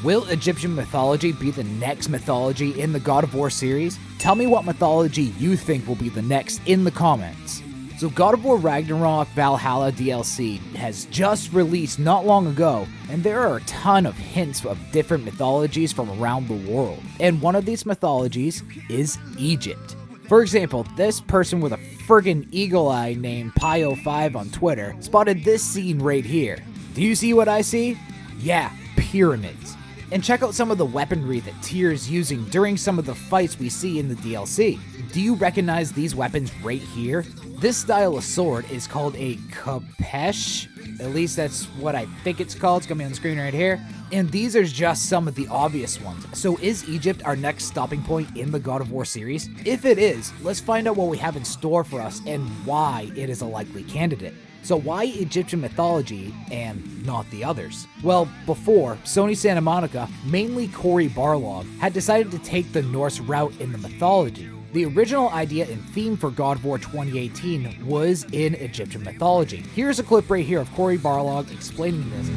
Will Egyptian mythology be the next mythology in the God of War series? Tell me what mythology you think will be the next in the comments. So God of War Ragnarok Valhalla DLC has just released not long ago, and there are a ton of hints of different mythologies from around the world. And one of these mythologies is Egypt. For example, this person with a friggin' eagle eye named Pio5 on Twitter spotted this scene right here. Do you see what I see? Yeah, pyramids. And check out some of the weaponry that Tyr is using during some of the fights we see in the DLC. Do you recognize these weapons right here? This style of sword is called a kapesh. At least that's what I think it's called. It's gonna be on the screen right here. And these are just some of the obvious ones. So is Egypt our next stopping point in the God of War series? If it is, let's find out what we have in store for us and why it is a likely candidate. So why Egyptian mythology and not the others? Well, before, Sony Santa Monica, mainly Cory Barlog, had decided to take the Norse route in the mythology. The original idea and theme for God of War 2018 was in Egyptian mythology. Here's a clip right here of Cory Barlog explaining this.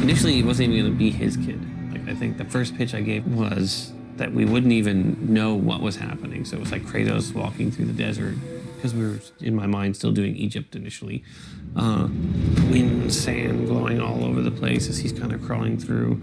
Initially, it wasn't even going to be his kid. I think the first pitch I gave was that we wouldn't even know what was happening. So it was like Kratos walking through the desert, because we were, in my mind, still doing Egypt initially. Wind, sand blowing all over the place as he's kind of crawling through.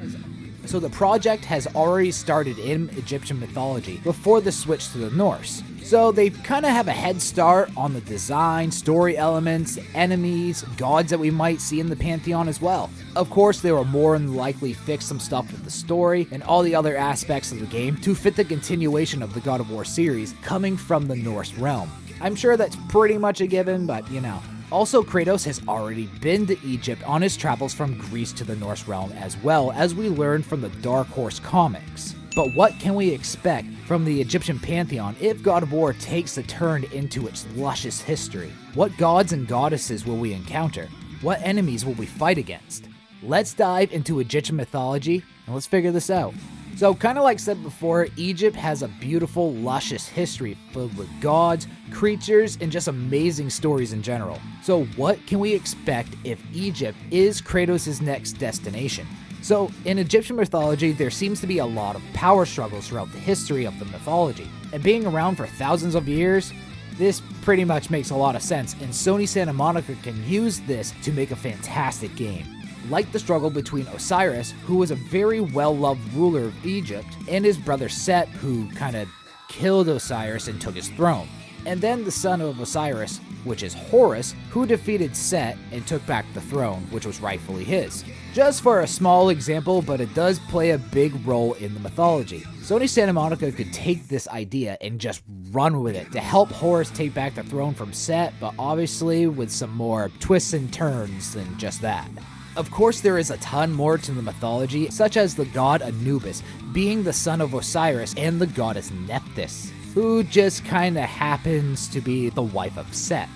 So the project has already started in Egyptian mythology before the switch to the Norse. So they kind of have a head start on the design, story elements, enemies, gods that we might see in the pantheon as well. Of course, they will more than likely fix some stuff with the story and all the other aspects of the game to fit the continuation of the God of War series coming from the Norse realm. I'm sure that's pretty much a given, but you know. Also, Kratos has already been to Egypt on his travels from Greece to the Norse realm, as well as we learned from the Dark Horse comics. But what can we expect from the Egyptian pantheon if God of War takes a turn into its luscious history? What gods and goddesses will we encounter? What enemies will we fight against? Let's dive into Egyptian mythology and let's figure this out. So, kind of like said before, Egypt has a beautiful, luscious history filled with gods, creatures, and just amazing stories in general. So, what can we expect if Egypt is Kratos' next destination? So, in Egyptian mythology, there seems to be a lot of power struggles throughout the history of the mythology. And being around for thousands of years, this pretty much makes a lot of sense, and Sony Santa Monica can use this to make a fantastic game. Like the struggle between Osiris, who was a very well-loved ruler of Egypt, and his brother Set, who kind of killed Osiris and took his throne. And then the son of Osiris, which is Horus, who defeated Set and took back the throne, which was rightfully his. Just for a small example, but it does play a big role in the mythology. Sony Santa Monica could take this idea and just run with it to help Horus take back the throne from Set, but obviously with some more twists and turns than just that. Of course, there is a ton more to the mythology, such as the god Anubis being the son of Osiris and the goddess Nephthys, who just kinda happens to be the wife of Set.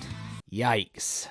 Yikes.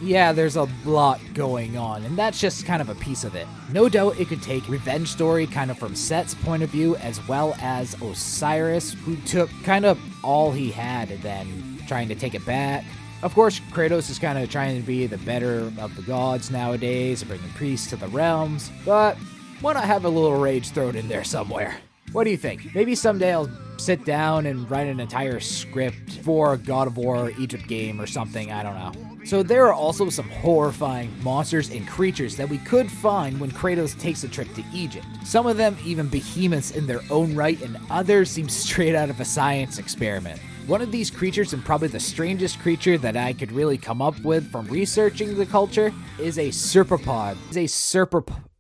Yeah, there's a lot going on, and that's just kind of a piece of it. No doubt it could take revenge story kind of from Set's point of view, as well as Osiris, who took kind of all he had and then trying to take it back. Of course, Kratos is kind of trying to be the better of the gods nowadays and bringing priests to the realms, but why not have a little rage thrown in there somewhere? What do you think? Maybe someday I'll sit down and write an entire script for a God of War Egypt game or something, I don't know. So there are also some horrifying monsters and creatures that we could find when Kratos takes a trip to Egypt. Some of them even behemoths in their own right, and others seem straight out of a science experiment. One of these creatures, and probably the strangest creature that I could really come up with from researching the culture, is a serpopod.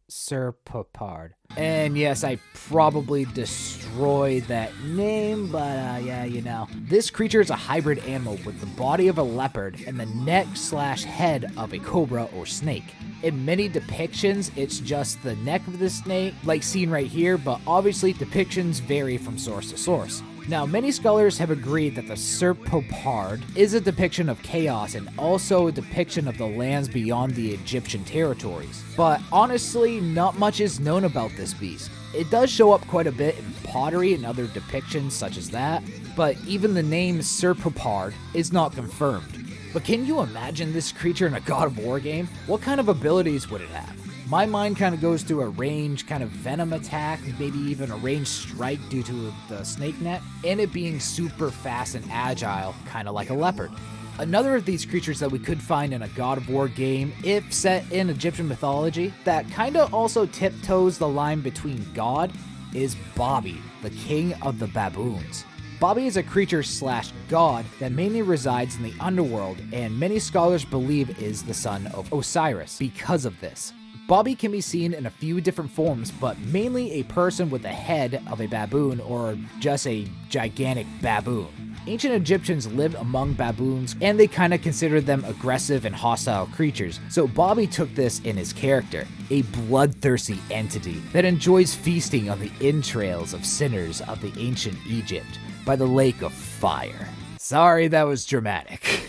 Serpopard. And yes, I probably destroyed that name, but yeah, you know. This creature is a hybrid animal with the body of a leopard and the neck/head of a cobra or snake. In many depictions, it's just the neck of the snake, like seen right here, but obviously depictions vary from source to source. Now, many scholars have agreed that the Serpopard is a depiction of chaos and also a depiction of the lands beyond the Egyptian territories. But honestly, not much is known about this beast. It does show up quite a bit in pottery and other depictions such as that, but even the name Serpopard is not confirmed. But can you imagine this creature in a God of War game? What kind of abilities would it have? my mind kind of goes to a range kind of venom attack, maybe even a ranged strike due to the snake net, and it being super fast and agile, kind of like a leopard. Another of these creatures that we could find in a God of War game, if set in Egyptian mythology, that kind of also tiptoes the line between God, is Bobby, the king of the baboons. Bobby is a creature / god that mainly resides in the underworld, and many scholars believe is the son of Osiris because of this. Bobby can be seen in a few different forms, but mainly a person with the head of a baboon or just a gigantic baboon. Ancient Egyptians lived among baboons, and they kind of considered them aggressive and hostile creatures, so Bobby took this in his character, a bloodthirsty entity that enjoys feasting on the entrails of sinners of the ancient Egypt by the lake of fire. Sorry, that was dramatic.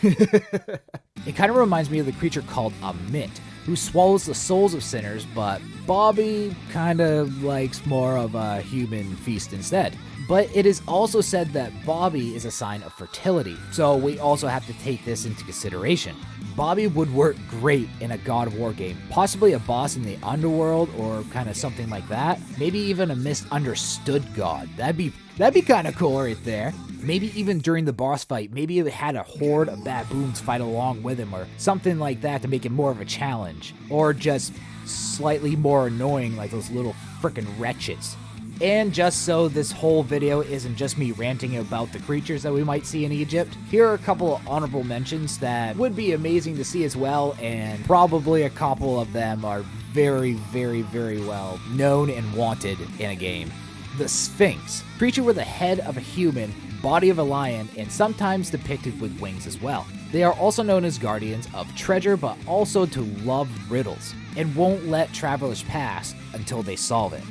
It kind of reminds me of the creature called a mint, who swallows the souls of sinners, but Bobby kind of likes more of a human feast instead. But it is also said that Bobby is a sign of fertility, so we also have to take this into consideration. Bobby would work great in a God of War game, possibly a boss in the underworld or kind of something like that. Maybe even a misunderstood god. That'd be kind of cool right there. Maybe even during the boss fight, maybe it had a horde of baboons fight along with him or something like that to make it more of a challenge. Or just slightly more annoying like those little frickin' wretches. And just so this whole video isn't just me ranting about the creatures that we might see in Egypt, here are a couple of honorable mentions that would be amazing to see as well, and probably a couple of them are very, very, very well known and wanted in a game. The Sphinx, creature with the head of a human, body of a lion, and sometimes depicted with wings as well. They are also known as guardians of treasure, but also to love riddles, and won't let travelers pass until they solve it.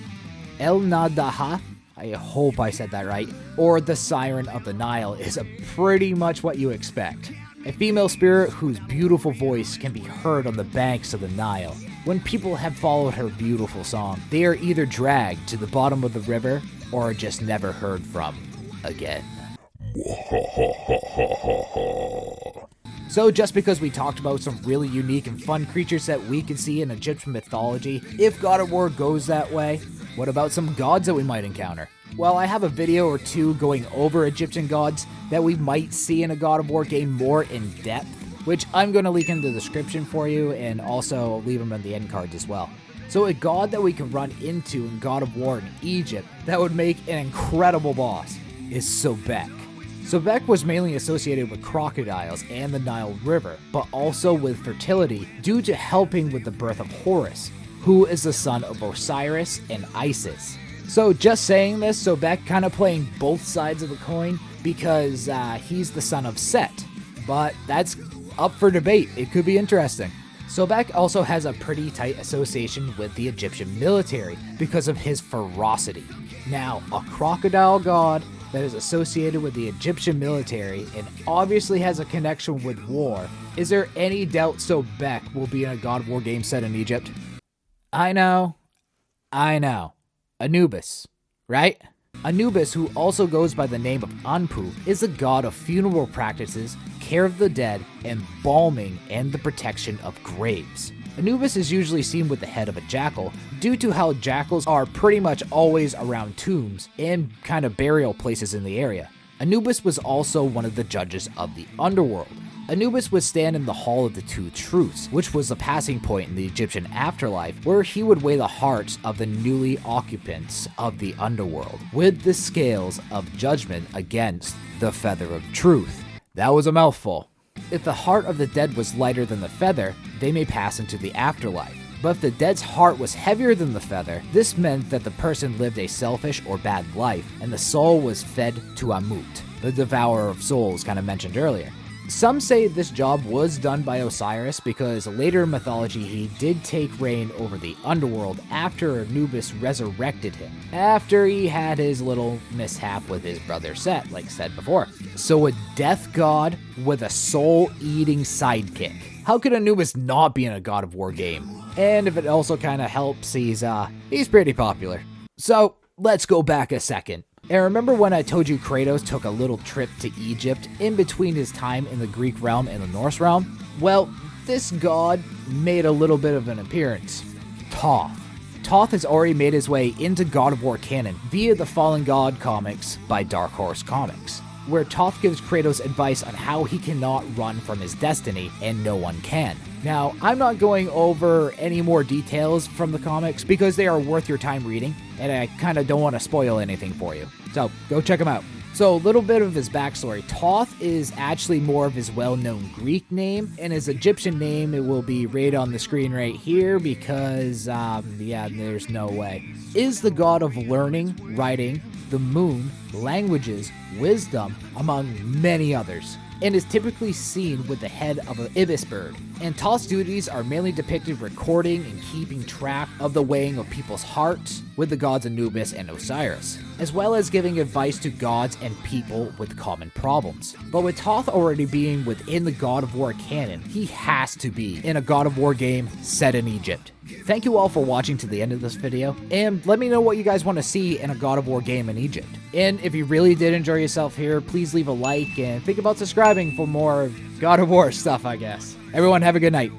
El Nadaha, I hope I said that right, or the Siren of the Nile is pretty much what you expect. A female spirit whose beautiful voice can be heard on the banks of the Nile. When people have followed her beautiful song, they are either dragged to the bottom of the river or just never heard from again. So just because we talked about some really unique and fun creatures that we can see in Egyptian mythology, if God of War goes that way, what about some gods that we might encounter? Well, I have a video or two going over Egyptian gods that we might see in a God of War game more in depth, which I'm going to link in the description for you and also leave them in the end cards as well. So a god that we can run into in God of War in Egypt that would make an incredible boss is Sobek. Sobek was mainly associated with crocodiles and the Nile River, but also with fertility due to helping with the birth of Horus, who is the son of Osiris and Isis. So just saying this, Sobek kind of playing both sides of the coin because he's the son of Set, but that's up for debate. It could be interesting. Sobek also has a pretty tight association with the Egyptian military because of his ferocity. Now, a crocodile god that is associated with the Egyptian military and obviously has a connection with war, is there any doubt Sobek will be in a God of War game set in Egypt? I know. Anubis, right? Anubis, who also goes by the name of Anpu, is a god of funeral practices, care of the dead, embalming, and the protection of graves. Anubis is usually seen with the head of a jackal, due to how jackals are pretty much always around tombs and kind of burial places in the area. Anubis was also one of the judges of the underworld. Anubis would stand in the Hall of the Two Truths, which was a passing point in the Egyptian afterlife, where he would weigh the hearts of the newly occupants of the underworld, with the scales of judgment against the feather of truth. That was a mouthful. If the heart of the dead was lighter than the feather, they may pass into the afterlife. But if the dead's heart was heavier than the feather, this meant that the person lived a selfish or bad life, and the soul was fed to Amut, the devourer of souls kind of mentioned earlier. Some say this job was done by Osiris because later in mythology he did take reign over the underworld after Anubis resurrected him, after he had his little mishap with his brother Set, like said before. So a death god with a soul-eating sidekick. How could Anubis not be in a God of War game? And if it also kind of helps, he's pretty popular. So let's go back a second. And remember when I told you Kratos took a little trip to Egypt in between his time in the Greek realm and the Norse realm? Well, this god made a little bit of an appearance. Thoth. Thoth has already made his way into God of War canon via the Fallen God comics by Dark Horse Comics, where Thoth gives Kratos advice on how he cannot run from his destiny, and no one can. Now, I'm not going over any more details from the comics because they are worth your time reading, and I kind of don't want to spoil anything for you. So, go check them out. So, a little bit of his backstory. Thoth is actually more of his well-known Greek name, and his Egyptian name, it will be right on the screen right here because, there's no way. Is the god of learning, writing, the moon, languages, wisdom, among many others, and is typically seen with the head of an ibis bird. And Thoth's duties are mainly depicted recording and keeping track of the weighing of people's hearts with the gods Anubis and Osiris, as well as giving advice to gods and people with common problems. But with Thoth already being within the God of War canon, he has to be in a God of War game set in Egypt. Thank you all for watching to the end of this video, and let me know what you guys want to see in a God of War game in Egypt. And if you really did enjoy yourself here, please leave a like and think about subscribing for more God of War stuff, I guess. Everyone have a good night.